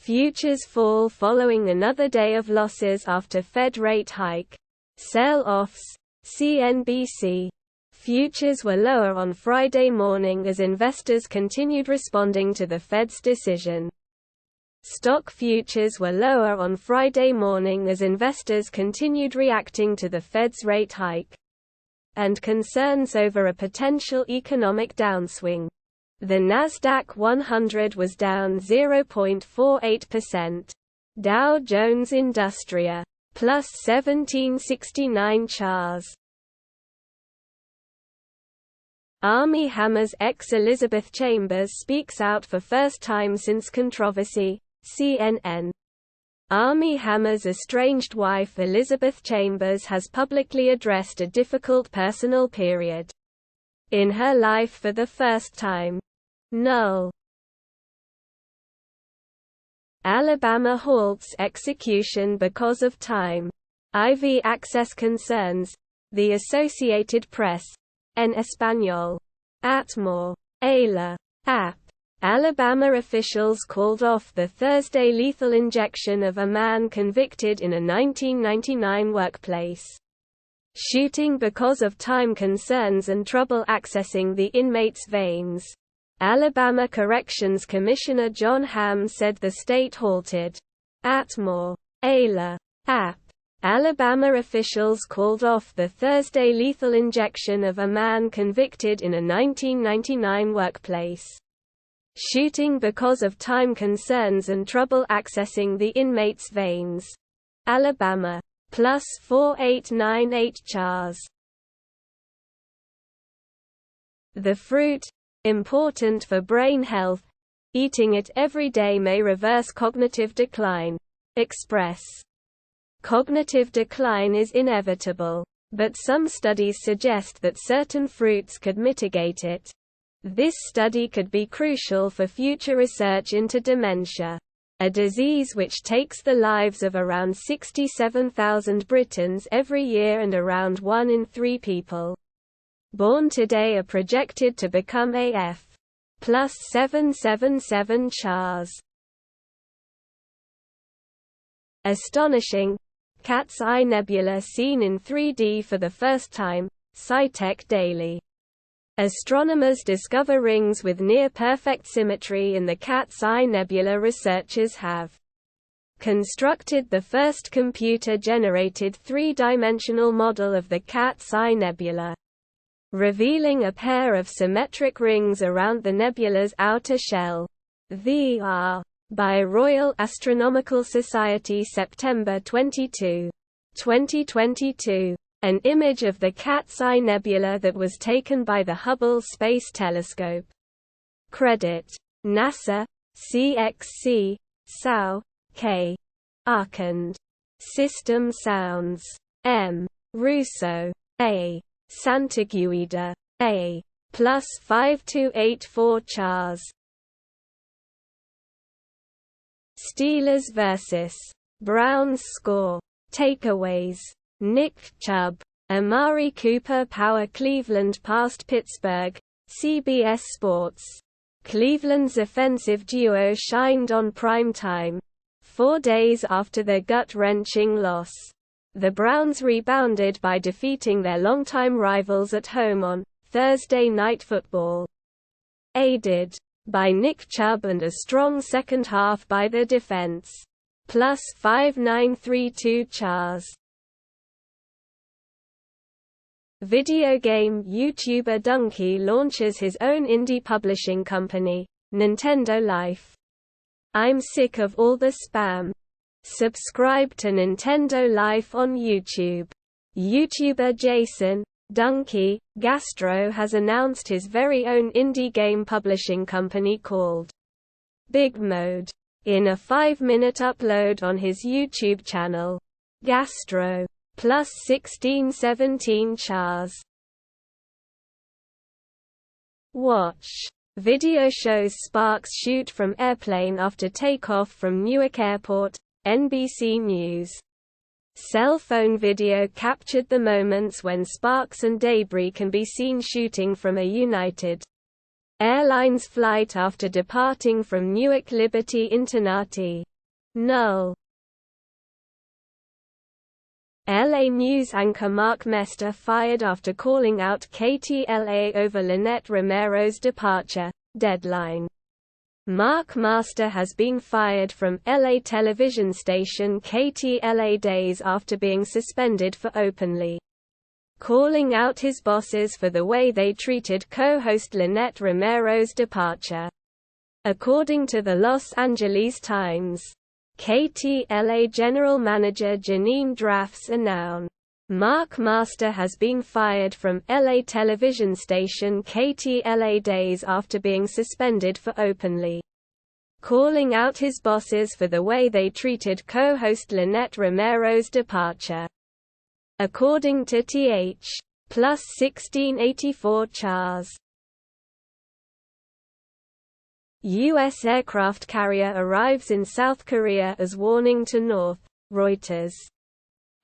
Futures fall following another day of losses after Fed rate hike. Sell-offs, CNBC. Futures were lower on Friday morning as investors continued responding to the Fed's decision. Stock futures were lower on Friday morning as investors continued reacting to the Fed's rate hike and concerns over a potential economic downswing. The Nasdaq 100 was down 0.48%. Dow Jones Industrial plus 1769 chars. Armie Hammer's ex-Elizabeth Chambers speaks out for first time since controversy, CNN. Armie Hammer's estranged wife Elizabeth Chambers has publicly addressed a difficult personal period in her life for the first time. Null. Alabama halts execution because of time. IV access concerns. The Associated Press. En español. Atmore. ALA. App. Alabama officials called off the Thursday lethal injection of a man convicted in a 1999 workplace shooting because of time concerns and trouble accessing the inmate's veins. Alabama Corrections Commissioner John Hamm said the state halted. Atmore. ALA. App. Alabama officials called off the Thursday lethal injection of a man convicted in a 1999 workplace shooting because of time concerns and trouble accessing the inmate's veins. Alabama. Plus 4898 chars. The fruit, important for brain health. Eating it every day may reverse cognitive decline. Express. Cognitive decline is inevitable, but some studies suggest that certain fruits could mitigate it. This study could be crucial for future research into dementia, a disease which takes the lives of around 67,000 Britons every year and around 1 in 3 people born today are projected to become AF. Plus 777 chars. Astonishing. Cat's Eye Nebula seen in 3D for the first time. SciTech Daily. Astronomers discover rings with near-perfect symmetry in the Cat's Eye Nebula. Researchers have constructed the first computer-generated 3-dimensional model of the Cat's Eye Nebula, revealing a pair of symmetric rings around the nebula's outer shell. The R. by Royal Astronomical Society September 22, 2022. An image of the Cat's Eye Nebula that was taken by the Hubble Space Telescope. Credit. NASA, CXC, SAO, K. A.N.D. System Sounds. M. Russo. A. Santaguida. A. Plus 5284 chars. Steelers vs. Browns score. Takeaways. Nick Chubb. Amari Cooper power Cleveland past Pittsburgh. CBS Sports. Cleveland's offensive duo shined on prime time. 4 days after their gut-wrenching loss, the Browns rebounded by defeating their longtime rivals at home on Thursday Night Football. Aided by Nick Chubb and a strong second half by the defense. Plus 5932 chars. Video game YouTuber Donkey launches his own indie publishing company, Nintendo Life. I'm sick of all the spam. Subscribe to Nintendo Life on YouTube. YouTuber Jason Donkey Gastro has announced his very own indie game publishing company called Big Mode in a 5-minute upload on his YouTube channel. Gastro. Plus 1617 chars. Watch. Video shows sparks shoot from airplane after takeoff from Newark Airport. NBC News. Cell phone video captured the moments when sparks and debris can be seen shooting from a United Airlines flight after departing from Newark Liberty International. Null. LA News anchor Mark Mester fired after calling out KTLA over Lynette Romero's departure. Deadline. Mark Mester has been fired from LA television station KTLA days after being suspended for openly calling out his bosses for the way they treated co-host Lynette Romero's departure. According to the Los Angeles Times, KTLA General Manager Janine Drafts announced, Mark Mester has been fired from LA television station KTLA days after being suspended for openly calling out his bosses for the way they treated co-host Lynette Romero's departure. According to TH. Plus 1684 Chars. U.S. aircraft carrier arrives in South Korea as warning to North. Reuters.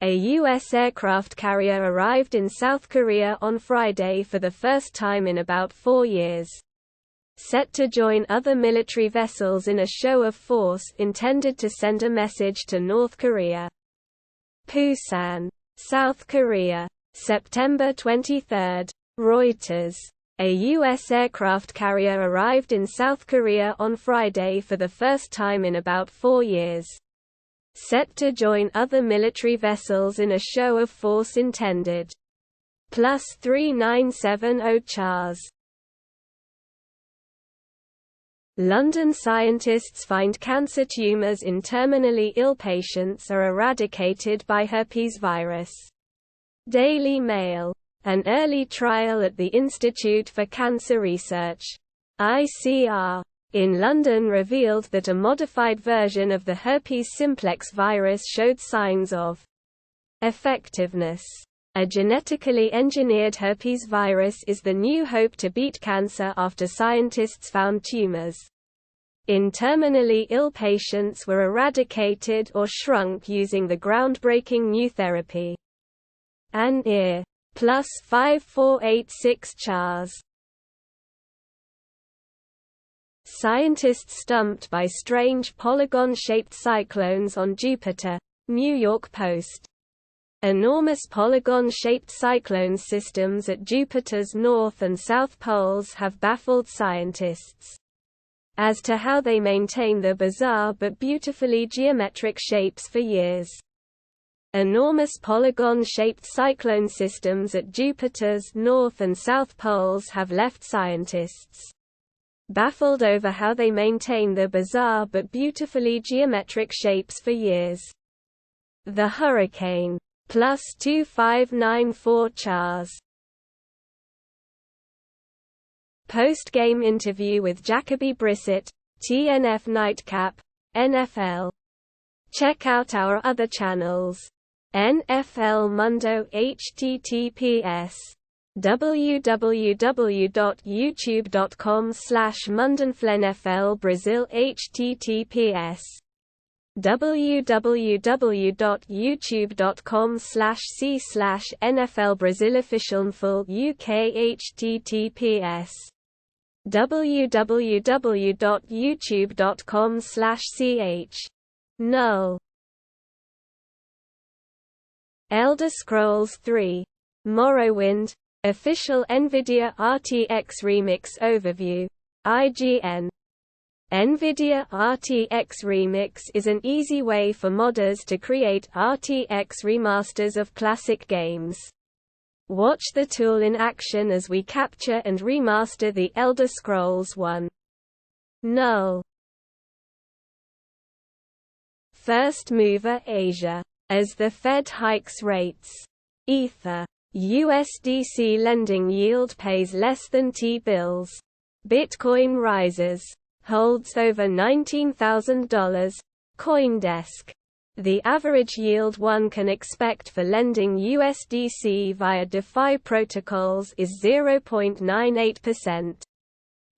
A U.S. aircraft carrier arrived in South Korea on Friday for the first time in about 4 years. Set to join other military vessels in a show of force intended to send a message to North Korea. Busan, South Korea. September 23. Reuters. A U.S. aircraft carrier arrived in South Korea on Friday for the first time in about 4 years. Set to join other military vessels in a show of force intended. Plus 3970 Chars. London scientists find cancer tumours in terminally ill patients are eradicated by herpes virus. Daily Mail. An early trial at the Institute for Cancer Research (ICR) in London revealed that a modified version of the herpes simplex virus showed signs of effectiveness. A genetically engineered herpes virus is the new hope to beat cancer after scientists found tumors in terminally ill patients were eradicated or shrunk using the groundbreaking new therapy. An ear. Plus 5486 Chars. Scientists stumped by strange polygon-shaped cyclones on Jupiter. New York Post. Enormous polygon-shaped cyclone systems at Jupiter's north and south poles have baffled scientists as to how they maintain the bizarre but beautifully geometric shapes for years. Enormous polygon-shaped cyclone systems at Jupiter's north and south poles have left scientists baffled over how they maintain the bizarre but beautifully geometric shapes for years. The Hurricane. Plus 2594 Chars. Post-game interview with Jacoby Brissett, TNF Nightcap, NFL. Check out our other channels. NFL Mundo https www.youtube.com/mundanflenfl Brazil https www.youtube.com/c/NFL Brazil Officialful UK https www.youtube.com/ch null. Elder Scrolls 3. Morrowind. Official Nvidia RTX Remix Overview. IGN. Nvidia RTX Remix is an easy way for modders to create RTX remasters of classic games. Watch the tool in action as we capture and remaster The Elder Scrolls 1. Null. First mover Asia. As the Fed hikes rates. Ether. USDC lending yield pays less than T-bills. Bitcoin rises. Holds over $19,000. CoinDesk. The average yield one can expect for lending USDC via DeFi protocols is 0.98%.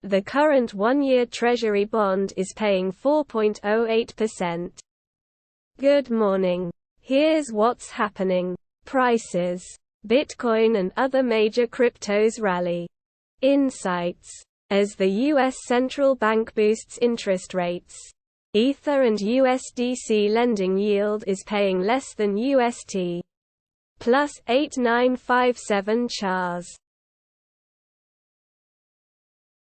The current one-year Treasury bond is paying 4.08%. Good morning. Here's what's happening. Prices. Bitcoin and other major cryptos rally. Insights. As the U.S. central bank boosts interest rates. Ether and USDC lending yield is paying less than UST. Plus 8957 chars.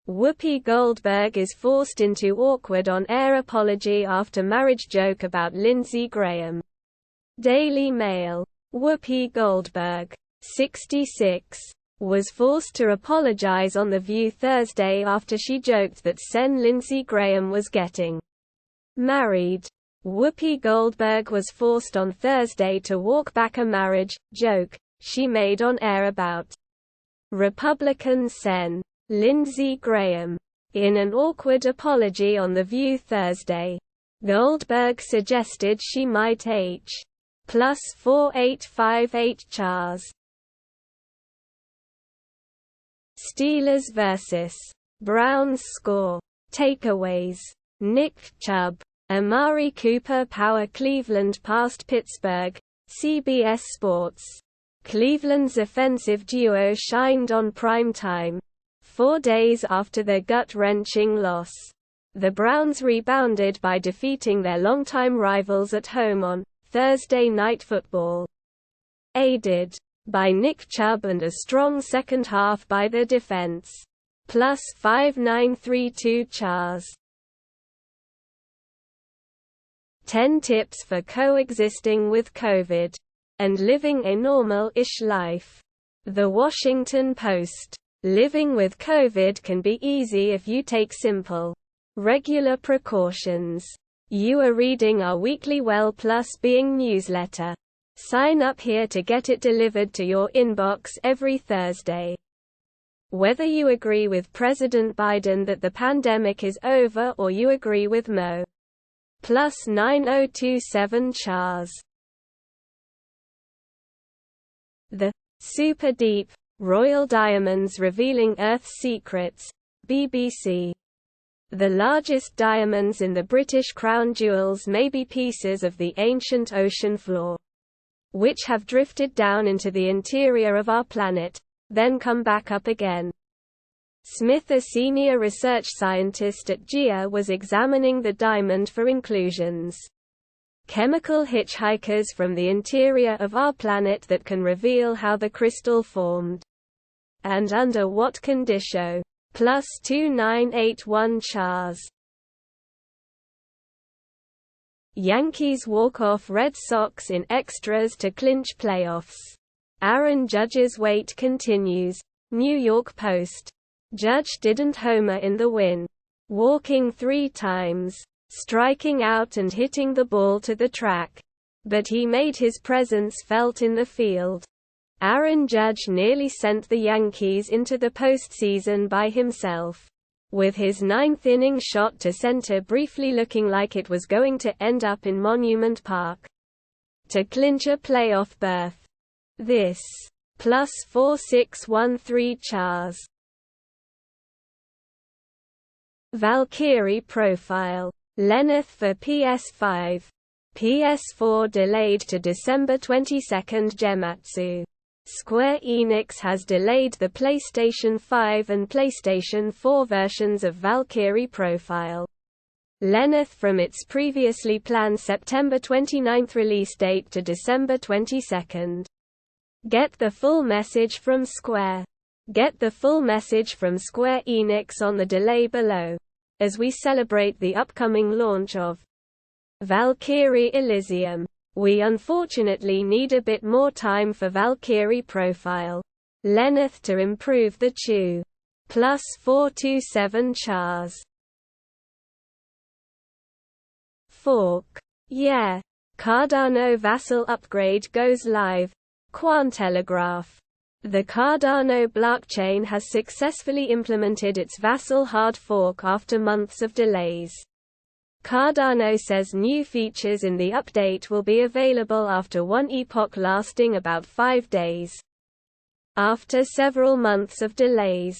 Whoopi Goldberg is forced into awkward on-air apology after marriage joke about Lindsey Graham. Daily Mail. Whoopi Goldberg, 66, was forced to apologize on The View Thursday after she joked that Sen Lindsey Graham was getting married. Whoopi Goldberg was forced on Thursday to walk back a marriage joke she made on air about Republican Sen Lindsey Graham. In an awkward apology on The View Thursday, Goldberg suggested she might plus 4858 chars. Steelers vs. Browns score. Takeaways. Nick Chubb, Amari Cooper power Cleveland past Pittsburgh. CBS Sports. Cleveland's offensive duo shined on prime time. 4 days after their gut-wrenching loss, the Browns rebounded by defeating their longtime rivals at home on Thursday Night Football. Aided by Nick Chubb and a strong second half by the defense. Plus 5932 chars. 10 tips for coexisting with COVID and living a normal-ish life. The Washington Post. Living with COVID can be easy if you take simple, regular precautions. You are reading our weekly Well Plus Being newsletter. Sign up here to get it delivered to your inbox every Thursday. Whether you agree with President Biden that the pandemic is over or you agree with Mo. Plus 9027 chars. The Super Deep Royal Diamonds Revealing Earth's Secrets. BBC. The largest diamonds in the British crown jewels may be pieces of the ancient ocean floor, which have drifted down into the interior of our planet, then come back up again. Smith, a senior research scientist at GEA, was examining the diamond for inclusions. Chemical hitchhikers from the interior of our planet that can reveal how the crystal formed. And under what condition. Plus 2981 chars. Yankees walk off Red Sox in extras to clinch playoffs. Aaron Judge's wait continues. New York Post. Judge didn't homer in the win. Walking 3 times. Striking out and hitting the ball to the track. But he made his presence felt in the field. Aaron Judge nearly sent the Yankees into the postseason by himself, with his 9th-inning shot to center briefly looking like it was going to end up in Monument Park, to clinch a playoff berth. This plus 4613 chars. Valkyrie Profile. Lynette for PS5. PS4 delayed to December 22. Gematsu. Square Enix has delayed the PlayStation 5 and PlayStation 4 versions of Valkyrie Profile. Lynette from its previously planned September 29 release date to December 22. Get the full message from Square. Get the full message from Square Enix on the delay below, as we celebrate the upcoming launch of Valkyrie Elysium. We unfortunately need a bit more time for Valkyrie Profile. Lynette to improve the chew. Plus 427 chars. Fork. Yeah. Cardano Vasil upgrade goes live. Cointelegraph. The Cardano blockchain has successfully implemented its Vasil hard fork after months of delays. Cardano says new features in the update will be available after one epoch lasting about 5 days. After several months of delays,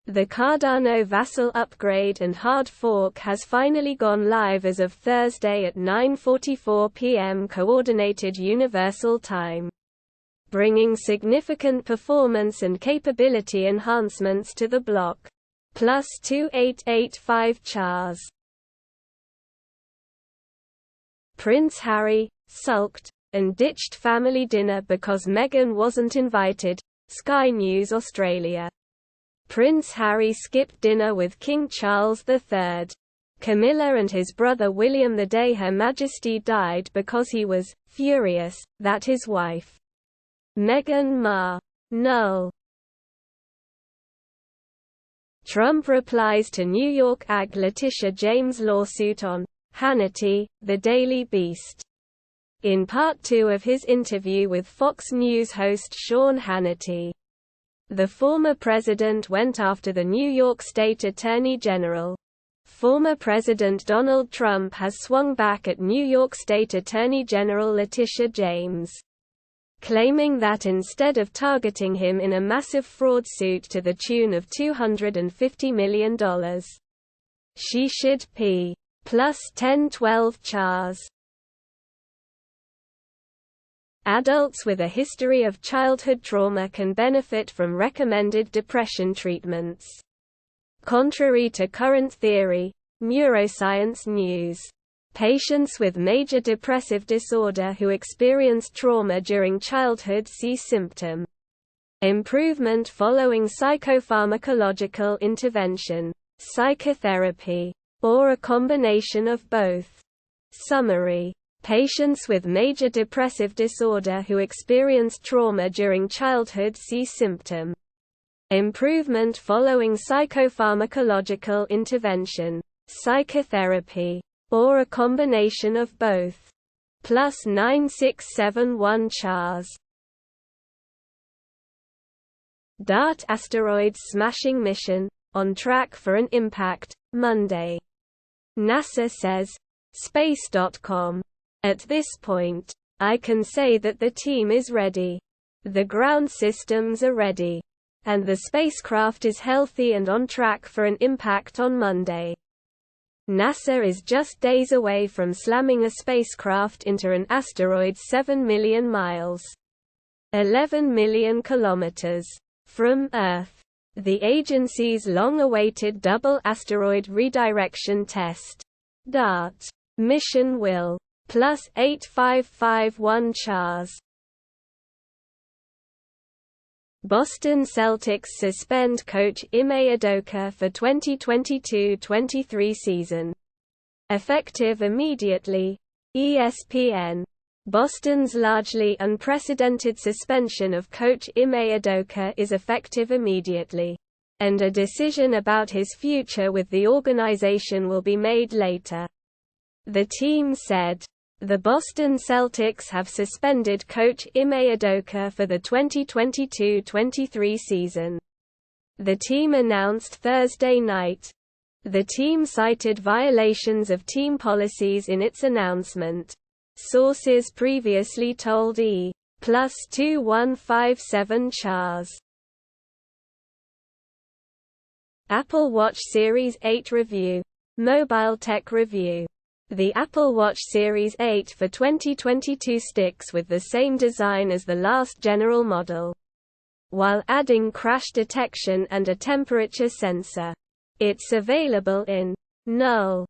the Cardano Vasil upgrade and hard fork has finally gone live as of Thursday at 9:44 p.m. Coordinated Universal Time, bringing significant performance and capability enhancements to the block. Plus 2885 chars. Prince Harry, sulked, and ditched family dinner because Meghan wasn't invited. Sky News Australia. Prince Harry skipped dinner with King Charles III. Camilla and his brother William the day Her Majesty died because he was furious that his wife, Meghan Markle. Trump replies to New York ag Letitia James lawsuit on Hannity, The Daily Beast. In part 2 of his interview with Fox News host Sean Hannity, the former president went after the New York State Attorney General. Former President Donald Trump has swung back at New York State Attorney General Letitia James, claiming that instead of targeting him in a massive fraud suit to the tune of $250 million, she should pay plus 10-12 Chars. Adults with a history of childhood trauma can benefit from recommended depression treatments. Contrary to current theory, Neuroscience News. Patients with major depressive disorder who experienced trauma during childhood see symptom improvement following psychopharmacological intervention, psychotherapy, or a combination of both. Summary: patients with major depressive disorder who experienced trauma during childhood see symptom improvement following psychopharmacological intervention, psychotherapy, or a combination of both. Plus 9671 Chars. DART asteroid-smashing mission, on track for an impact, Monday. NASA says. Space.com. At this point, I can say that the team is ready. The ground systems are ready. And the spacecraft is healthy and on track for an impact on Monday. NASA is just days away from slamming a spacecraft into an asteroid 7 million miles, 11 million kilometers, from Earth. The agency's long-awaited double asteroid redirection test, DART, mission will plus 8551 Chars. Boston Celtics suspend coach Ime Udoka for 2022-23 season. Effective immediately. ESPN. Boston's largely unprecedented suspension of coach Ime Udoka is effective immediately, and a decision about his future with the organization will be made later. The team said. The Boston Celtics have suspended coach Ime Udoka for the 2022-23 season. The team announced Thursday night. The team cited violations of team policies in its announcement. Sources previously told E!Plus 2157 Chars. Apple Watch Series 8 review. Mobile Tech Review. The Apple Watch Series 8 for 2022 sticks with the same design as the last general model, while adding crash detection and a temperature sensor. It's available in null